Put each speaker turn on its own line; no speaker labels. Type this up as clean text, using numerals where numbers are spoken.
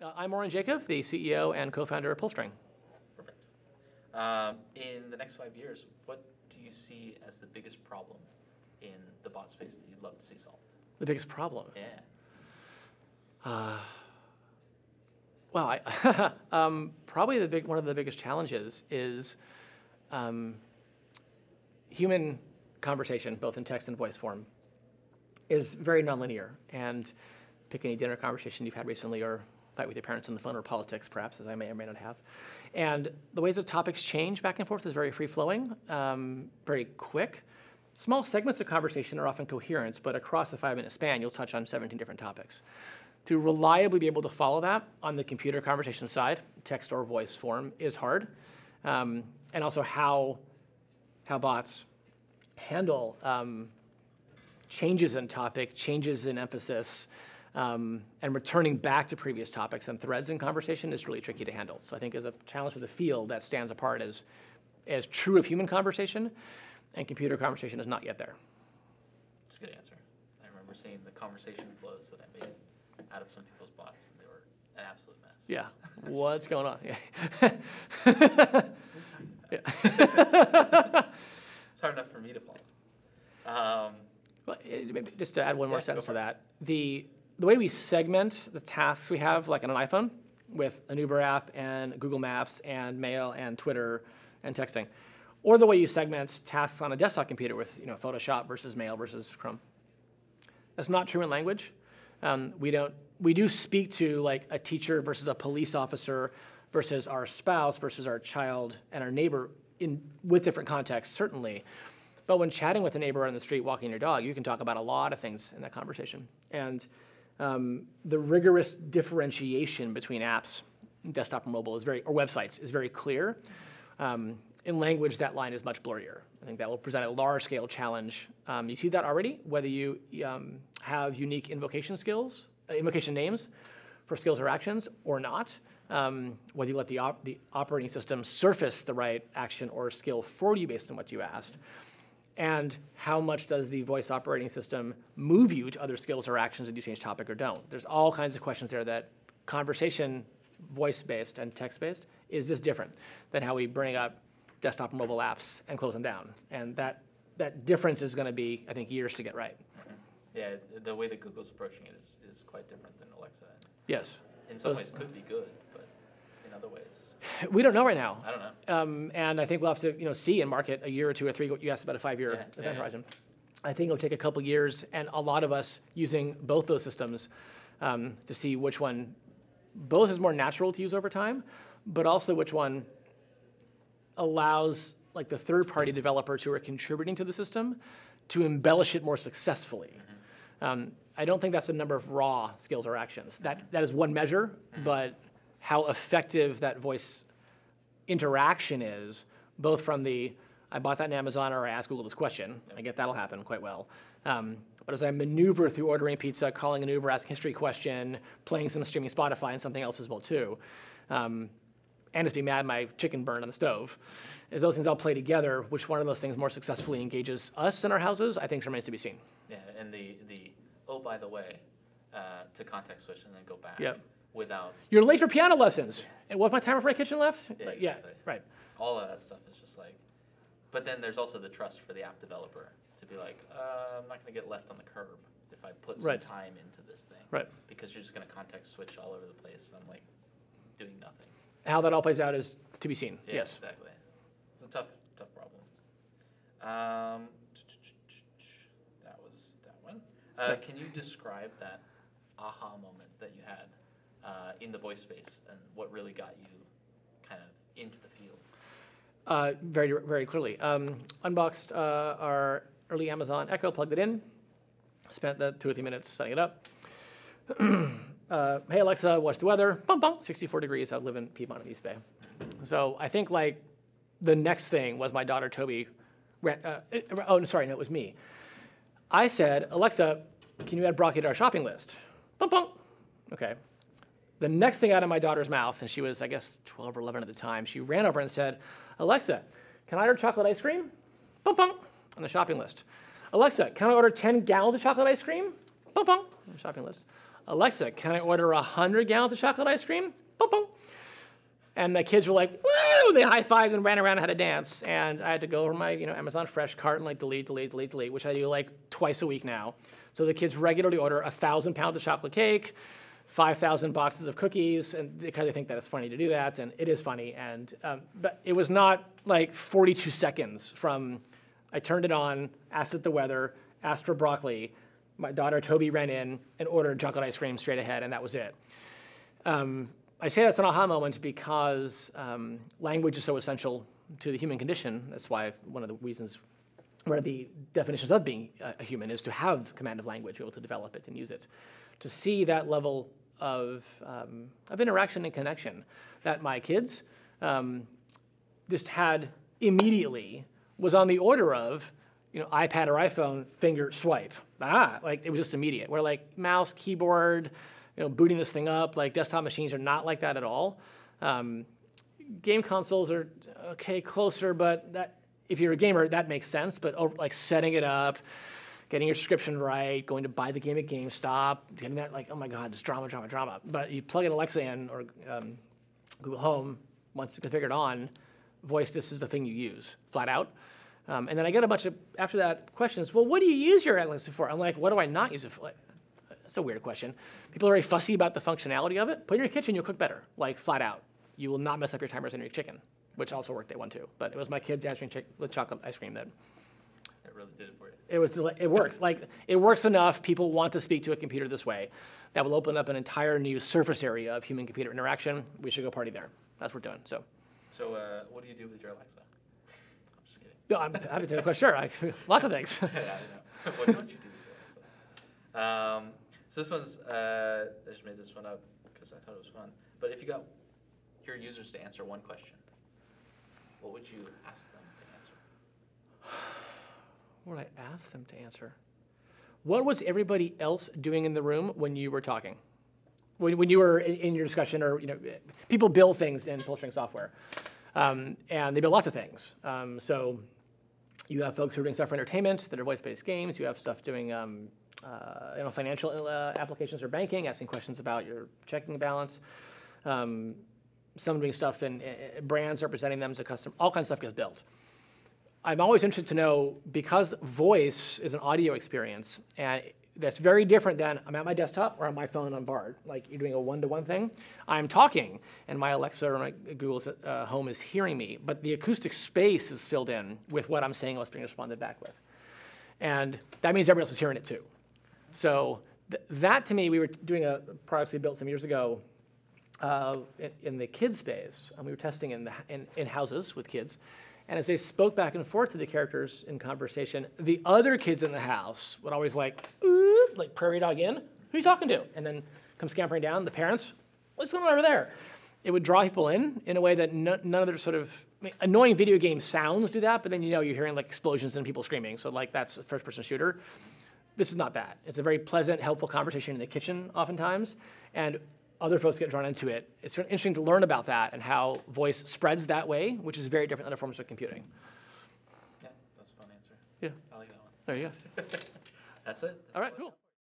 I'm Oren Jacob, the CEO and co-founder of Pullstring.
Perfect. In the next 5 years, what do you see as the biggest problem in the bot space that you'd love to see solved?
The biggest problem?
Yeah.
Well, probably one of the biggest challenges is human conversation, both in text and voice form, is very nonlinear. And pick any dinner conversation you've had recently, or fight with your parents on the phone, or politics, perhaps, as I may or may not have. And the ways that topics change back and forth is very free-flowing, very quick. Small segments of conversation are often coherent, but across a 5-minute span, you'll touch on 17 different topics. To reliably be able to follow that on the computer conversation side, text or voice form, is hard. And also how bots handle changes in topic, changes in emphasis, and returning back to previous topics and threads in conversation is really tricky to handle. So I think as a challenge for the field, that stands apart as true of human conversation, and computer conversation is not yet there.
That's a good answer. I remember seeing the conversation flows that I made out of some people's bots, and they were an absolute mess.
Yeah, what's going on? Yeah.
It's hard enough for me to follow.
Well, just to add one more sentence to that, the way we segment the tasks we have, like on an iPhone, with an Uber app and Google Maps and Mail and Twitter and texting, or the way you segment tasks on a desktop computer with Photoshop versus Mail versus Chrome. That's not true in language. We do speak to like a teacher versus a police officer versus our spouse versus our child and our neighbor with different contexts, certainly. But when chatting with a neighbor on the street, walking your dog, you can talk about a lot of things in that conversation. And the rigorous differentiation between apps, desktop and mobile, or websites, is very clear. In language, that line is much blurrier. I think that will present a large-scale challenge. You see that already, whether you have unique invocation names for skills or actions or not, whether you let the operating system surface the right action or skill for you based on what you asked, and how much does the voice operating system move you to other skills or actions if you change topic or don't. There's all kinds of questions there that conversation, voice-based and text-based, is just different than how we bring up desktop and mobile apps and close them down. And that difference is going to be, I think, years to get right.
Mm-hmm. Yeah, the way that Google's approaching it is quite different than Alexa.
Yes.
In some ways could be good, but in other ways.
We don't know right now.
I don't know.
And I think we'll have to see in market a year or two or three. You asked about a 5-year event horizon. I think it'll take a couple years, and a lot of us using both those systems to see which one both is more natural to use over time, but also which one allows like the third-party developers who are contributing to the system to embellish it more successfully. Mm-hmm. I don't think that's a number of raw skills or actions. That is one measure, but how effective that voice interaction is, both from the, I bought that in Amazon or I asked Google this question, I get that'll happen quite well. But as I maneuver through ordering pizza, calling an Uber, asking a history question, playing some streaming Spotify and something else as well too, and just be mad my chicken burned on the stove, as those things all play together, which one of those things more successfully engages us in our houses, I think remains to be seen.
Yeah, and the oh, by the way, to context switch and then go back.
Yep.
Without.
You're late for piano lessons. And what's my timer for my kitchen left?
Yeah,
like,
exactly.
Right.
All of that stuff is just like, but then there's also the trust for the app developer to be like, I'm not going to get left on the curb if I put some time into this thing.
Right.
Because you're just going to context switch all over the place. I'm like doing nothing.
How that all plays out is to be seen.
Yeah,
yes.
Exactly. It's a tough problem. That was that one. Can you describe that aha moment that you had in the voice space and what really got you kind of into the field?
Very, very clearly. Unboxed our early Amazon Echo, plugged it in, spent the 2 or 3 minutes setting it up. Hey Alexa, what's the weather? Bum, bum, 64 degrees. I live in Piedmont and East Bay. So I think like the next thing was my daughter Toby. It was me. I said, Alexa, can you add broccoli to our shopping list? Bum, bum. Okay. The next thing out of my daughter's mouth, and she was, I guess, 12 or 11 at the time, she ran over and said, Alexa, can I order chocolate ice cream? Bum, bum, on the shopping list. Alexa, can I order 10 gallons of chocolate ice cream? Bum, bum, on the shopping list. Alexa, can I order 100 gallons of chocolate ice cream? Boom, boom. And the kids were like, woo! They high-fived and ran around and had a dance. And I had to go over my Amazon Fresh cart and like delete, which I do like twice a week now. So the kids regularly order 1,000 pounds of chocolate cake, 5,000 boxes of cookies, and because they think that it's funny to do that, and it is funny. And but it was not like 42 seconds from I turned it on, asked it the weather, asked for broccoli. My daughter Toby ran in and ordered chocolate ice cream straight ahead, and that was it. I say that's an aha moment because language is so essential to the human condition. That's why one of the definitions of being a human is to have command of language, be able to develop it and use it. To see that level of interaction and connection that my kids just had immediately was on the order of, iPad or iPhone, finger swipe. Like it was just immediate. Where like mouse, keyboard, booting this thing up, like desktop machines are not like that at all. Game consoles are okay, closer, but that if you're a gamer, that makes sense. But like setting it up, getting your subscription right, going to buy the game at GameStop, getting that like, oh my God, it's drama. But you plug an Alexa in or Google Home, once it's configured on, voice, this is the thing you use, flat out. And then I get a bunch of, after that, questions, well, what do you use your Alexa for? I'm like, what do I not use it for? That's a weird question. People are very fussy about the functionality of it. Put it in your kitchen, you'll cook better, like flat out. You will not mess up your timers in your chicken, which also worked day one too. But it was my kids answering with chocolate ice cream that.
It really did it for you.
It works. Like it works enough. People want to speak to a computer this way. That will open up an entire new surface area of human-computer interaction. We should go party there. That's what we're doing. So
what do you do with your Alexa? I'm just kidding.
No, I'm happy to question. Sure, lots of things.
Yeah, I know. What don't you do with your Alexa? So this one's, I just made this one up because I thought it was fun. But if you got your users to answer one question, what would you ask them to answer?
What would I ask them to answer? What was everybody else doing in the room when you were talking? When you were in your discussion, or people build things in pull-string software, and they build lots of things. So you have folks who are doing stuff for entertainment that are voice-based games. You have stuff doing financial applications or banking, asking questions about your checking balance. Some doing stuff in brands, representing them as a customer. All kinds of stuff gets built. I'm always interested to know, because voice is an audio experience, and that's very different than I'm at my desktop or on my phone on Bard. Like you're doing a one-to-one thing. I'm talking, and my Alexa or my Google's Home is hearing me, but the acoustic space is filled in with what I'm saying, what's being responded back with. And that means everybody else is hearing it too. So that, to me, we were doing a product we built some years ago in the kids space, and we were testing in houses with kids. And as they spoke back and forth to the characters in conversation, the other kids in the house would always like prairie dog in, who are you talking to? And then come scampering down, the parents, what's going on over there? It would draw people in a way that none of their sort of, annoying video game sounds do that, but then you're hearing like explosions and people screaming, so like that's a first-person shooter. This is not that. It's a very pleasant, helpful conversation in the kitchen oftentimes, and other folks get drawn into it. It's interesting to learn about that and how voice spreads that way, which is very different than other forms of computing.
Yeah, that's a fun answer.
Yeah.
I like that one.
There you go.
That's it.
All right, cool.